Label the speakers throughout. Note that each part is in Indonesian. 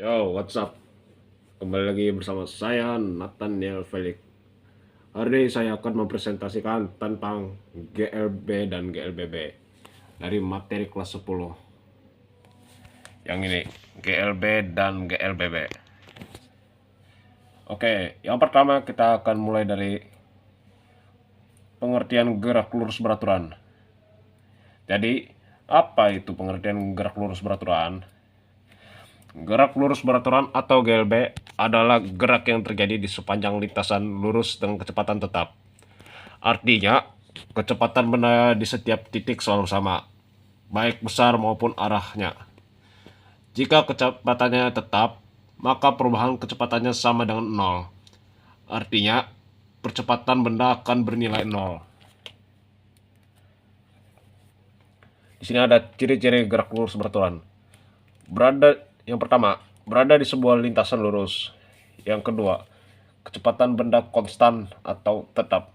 Speaker 1: Yo, what's up? Kembali lagi bersama saya, Nathaniel Felix. Hari ini saya akan mempresentasikan tentang GLB dan GLBB dari materi kelas 10. Yang ini, GLB dan GLBB. Oke, yang pertama kita akan mulai dari pengertian gerak lurus beraturan. Jadi, apa itu pengertian gerak lurus beraturan? Gerak lurus beraturan atau GLB adalah gerak yang terjadi di sepanjang lintasan lurus dengan kecepatan tetap. Artinya, kecepatan benda di setiap titik selalu sama, baik besar maupun arahnya. Jika kecepatannya tetap, maka perubahan kecepatannya sama dengan 0. Artinya, percepatan benda akan bernilai 0. Di sini ada ciri-ciri gerak lurus beraturan. Yang pertama, berada di sebuah lintasan lurus. Yang kedua, kecepatan benda konstan atau tetap.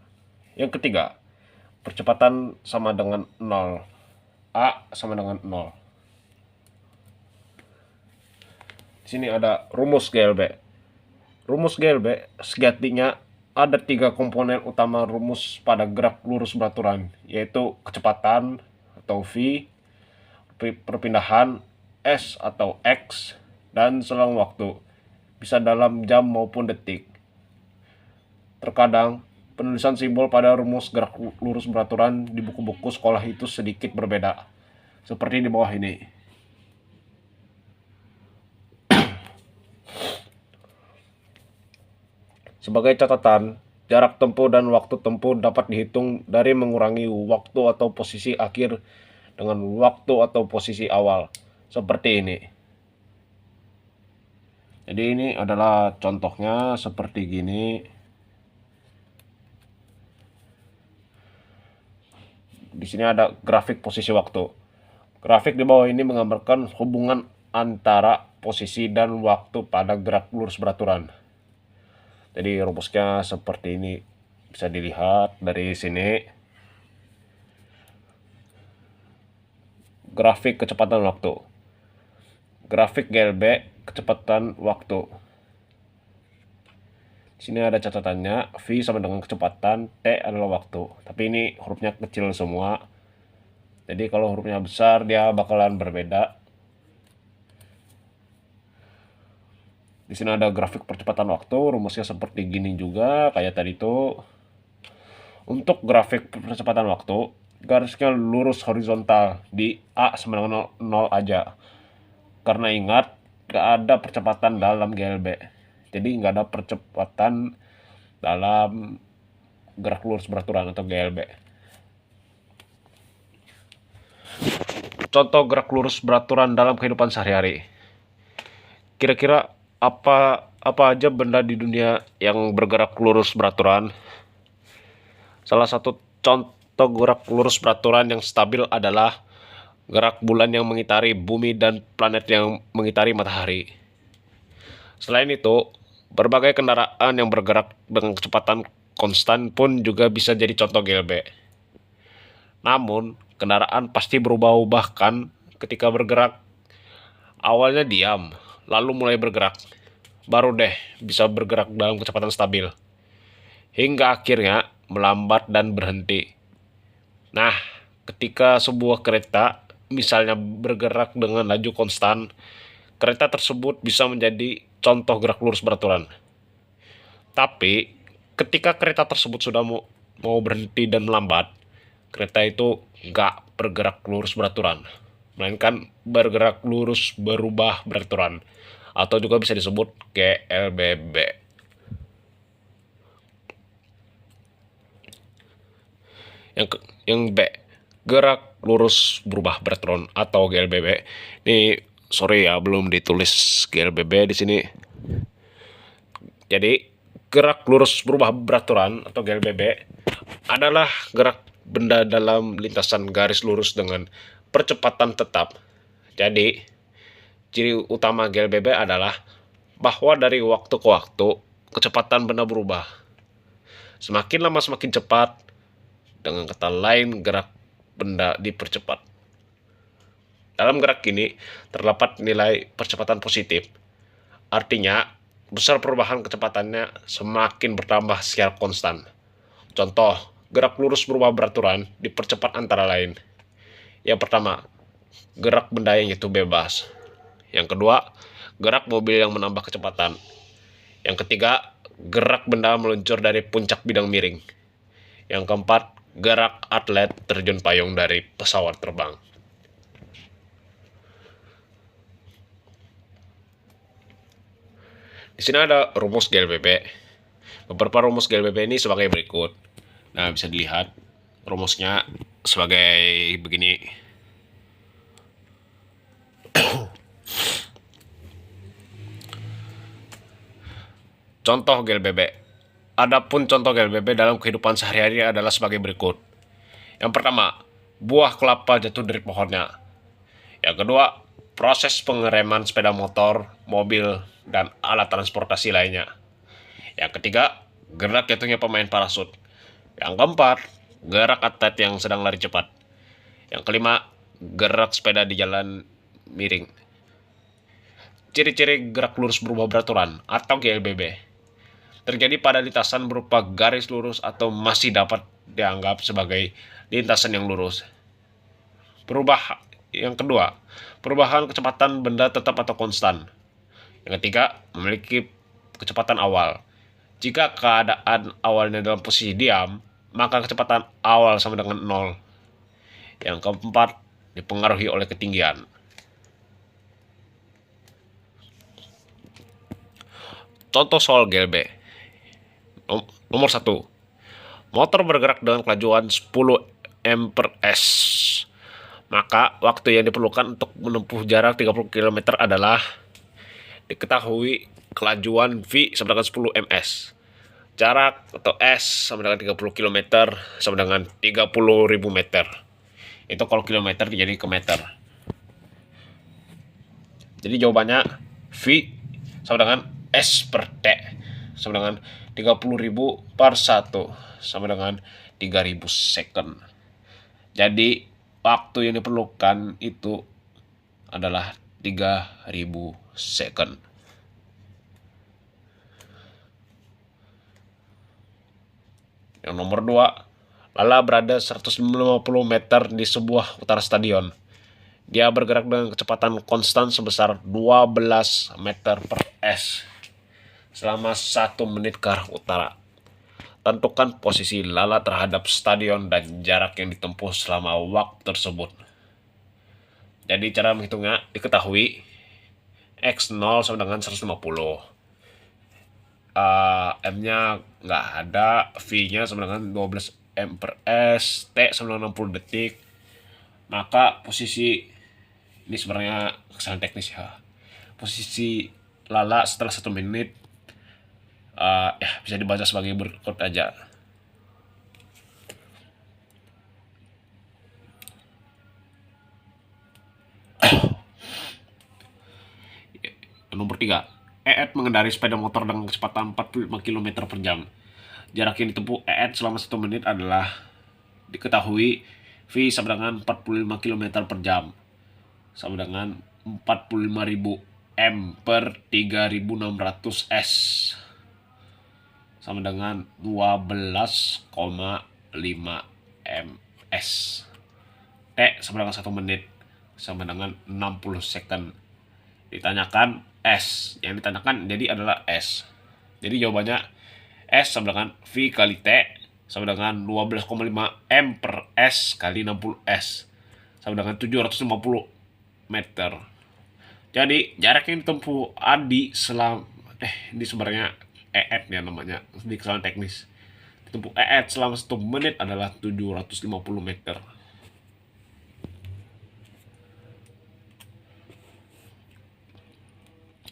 Speaker 1: Yang ketiga, percepatan sama dengan 0. A sama dengan 0. Di sini ada rumus GLB. Rumus GLB sejatinya ada 3 komponen utama rumus pada gerak lurus beraturan, yaitu kecepatan atau V, perpindahan S atau X, dan selang waktu, bisa dalam jam maupun detik. Terkadang, penulisan simbol pada rumus gerak lurus beraturan di buku-buku sekolah itu sedikit berbeda, seperti di bawah ini. Sebagai catatan, jarak tempuh dan waktu tempuh dapat dihitung dari mengurangi waktu atau posisi akhir dengan waktu atau posisi awal, seperti ini. Jadi ini adalah contohnya seperti gini. Di sini ada grafik posisi waktu. Grafik di bawah ini menggambarkan hubungan antara posisi dan waktu pada gerak lurus beraturan. Jadi rumusnya seperti ini, bisa dilihat dari sini. Grafik kecepatan waktu. Grafik GLB kecepatan waktu. Di sini ada catatannya, V sama dengan kecepatan, T adalah waktu. Tapi ini hurufnya kecil semua. Jadi kalau hurufnya besar dia bakalan berbeda. Di sini ada grafik percepatan waktu, rumusnya seperti gini juga kayak tadi tuh. Untuk grafik percepatan waktu, garisnya lurus horizontal di A sama dengan 0 aja. Karena ingat, gak ada percepatan dalam GLB. Jadi gak ada percepatan dalam gerak lurus beraturan atau GLB. Contoh gerak lurus beraturan dalam kehidupan sehari-hari. Kira-kira apa aja benda di dunia yang bergerak lurus beraturan? Salah satu contoh gerak lurus beraturan yang stabil adalah gerak bulan yang mengitari bumi dan planet yang mengitari matahari. Selain itu, berbagai kendaraan yang bergerak dengan kecepatan konstan pun juga bisa jadi contoh GLB. Namun, kendaraan pasti berubah-ubah kan ketika bergerak. Awalnya diam, lalu mulai bergerak. Baru deh bisa bergerak dalam kecepatan stabil. Hingga akhirnya melambat dan berhenti. Nah, ketika sebuah kereta misalnya bergerak dengan laju konstan, kereta tersebut bisa menjadi contoh gerak lurus beraturan. Tapi, ketika kereta tersebut sudah mau berhenti dan melambat, kereta itu nggak bergerak lurus beraturan, melainkan bergerak lurus berubah beraturan, atau juga bisa disebut GLBB. Yang B, gerak lurus berubah beraturan atau GLBB. Ini sorry ya, belum ditulis GLBB di sini. Jadi gerak lurus berubah beraturan atau GLBB adalah gerak benda dalam lintasan garis lurus dengan percepatan tetap. Jadi ciri utama GLBB adalah bahwa dari waktu ke waktu kecepatan benda berubah. Semakin lama semakin cepat. Dengan kata lain, gerak benda dipercepat. Dalam gerak ini terdapat nilai percepatan positif. Artinya, besar perubahan kecepatannya semakin bertambah secara konstan. Contoh, gerak lurus berubah beraturan dipercepat antara lain. Yang pertama, gerak benda yang jatuh bebas. Yang kedua, gerak mobil yang menambah kecepatan. Yang ketiga, gerak benda meluncur dari puncak bidang miring. Yang keempat, gerak atlet terjun payung dari pesawat terbang. Di sini ada rumus GLBP. Beberapa rumus GLBP ini sebagai berikut. Nah, bisa dilihat rumusnya sebagai begini. Contoh GLBP. Adapun contoh GLBP dalam kehidupan sehari-hari adalah sebagai berikut. Yang pertama, buah kelapa jatuh dari pohonnya. Yang kedua, proses pengereman sepeda motor, mobil, dan alat transportasi lainnya. Yang ketiga, gerak jatuhnya pemain parasut. Yang keempat, gerak atlet yang sedang lari cepat. Yang kelima, gerak sepeda di jalan miring. Ciri-ciri gerak lurus berubah beraturan atau GLBB terjadi pada lintasan berupa garis lurus atau masih dapat dianggap sebagai lintasan yang lurus. Yang kedua, perubahan kecepatan benda tetap atau konstan. Yang ketiga, memiliki kecepatan awal. Jika keadaan awalnya dalam posisi diam, maka kecepatan awal sama dengan 0. Yang keempat, dipengaruhi oleh ketinggian. Contoh soal GLB. Nomor 1. Motor bergerak dengan kelajuan 10 mph. Maka waktu yang diperlukan untuk menempuh jarak 30 km adalah diketahui kelajuan V sama dengan 10 ms. Jarak atau S sama dengan 30 km sama dengan 30.000 meter. Itu kalau kilometer jadi ke meter. Jadi jawabannya V sama dengan S per T sama dengan 30.000 per 1 sama dengan 3.000 second. Jadi waktu yang diperlukan itu adalah 3.000 second. Yang nomor 2, Lala berada 150 meter di sebuah utara stadion. Dia bergerak dengan kecepatan konstan sebesar 12 meter per s selama 1 menit ke arah utara. Tentukan posisi Lala terhadap stadion dan jarak yang ditempuh selama waktu tersebut. Jadi cara menghitungnya diketahui X0 sama dengan 150. M-nya nggak ada, V-nya sama dengan 12 M per S, T sama dengan 60 detik. Maka posisi, ini sebenarnya kesalahan teknis ya. Posisi Lala setelah 1 menit bisa dibaca sebagai berikut aja. Nomor 3, EET mengendari sepeda motor dengan kecepatan 45 km per jam. Jarak yang ditempuh EET selama 1 menit adalah diketahui V sama dengan 45 km per jam sama dengan 45.000 M per 3.600 S sama dengan 12,5 ms. T sama dengan 1 menit sama dengan 60 second. Ditanyakan S, yang ditanyakan jadi adalah S. Jadi jawabannya S sama dengan V kali T sama dengan 12,5 M per S kali 60 S sama dengan 750 meter. Jadi jarak yang ditempuh Adi selama ini sebenarnya EET ya namanya, di kesalahan teknis. Ditempuh EET selama 1 menit adalah 750 meter.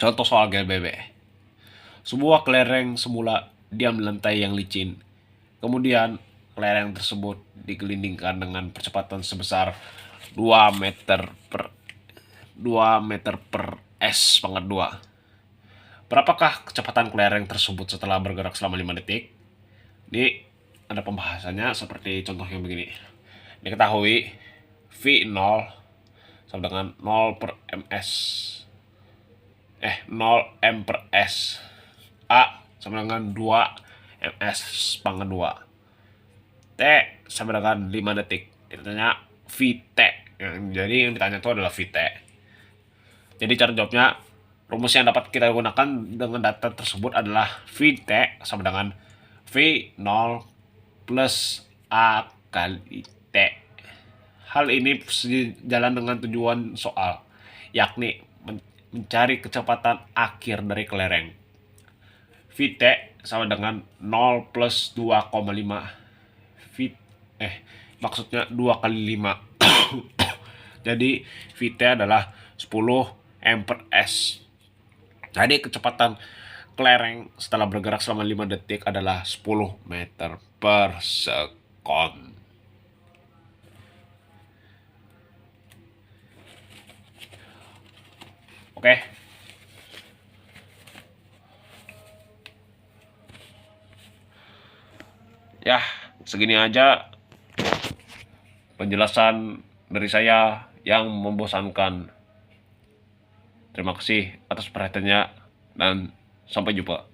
Speaker 1: Contoh soal GLBB. Sebuah kelereng semula diam di lantai yang licin. Kemudian kelereng tersebut digelindingkan dengan percepatan sebesar 2 meter per S pangkat 2. Berapakah kecepatan kelereng tersebut setelah bergerak selama 5 detik? Ini ada pembahasannya seperti contoh yang begini. Diketahui V0 sama dengan 0 per ms. 0 m per s. A sama dengan 2 ms pangkat 2. T sama dengan 5 detik. Ditanya VT. Jadi yang ditanya itu adalah VT. Jadi cara jawabnya, rumus yang dapat kita gunakan dengan data tersebut adalah VT sama dengan V0 plus A kali T. Hal ini sejalan dengan tujuan soal, yakni mencari kecepatan akhir dari kelereng. VT sama dengan 0 plus 2,5. Maksudnya 2 kali 5. Jadi VT adalah 10 m per s. Jadi kecepatan kelereng setelah bergerak selama 5 detik adalah 10 meter per sekon. Oke. Ya, segini aja penjelasan dari saya yang membosankan. Terima kasih atas perhatiannya dan sampai jumpa.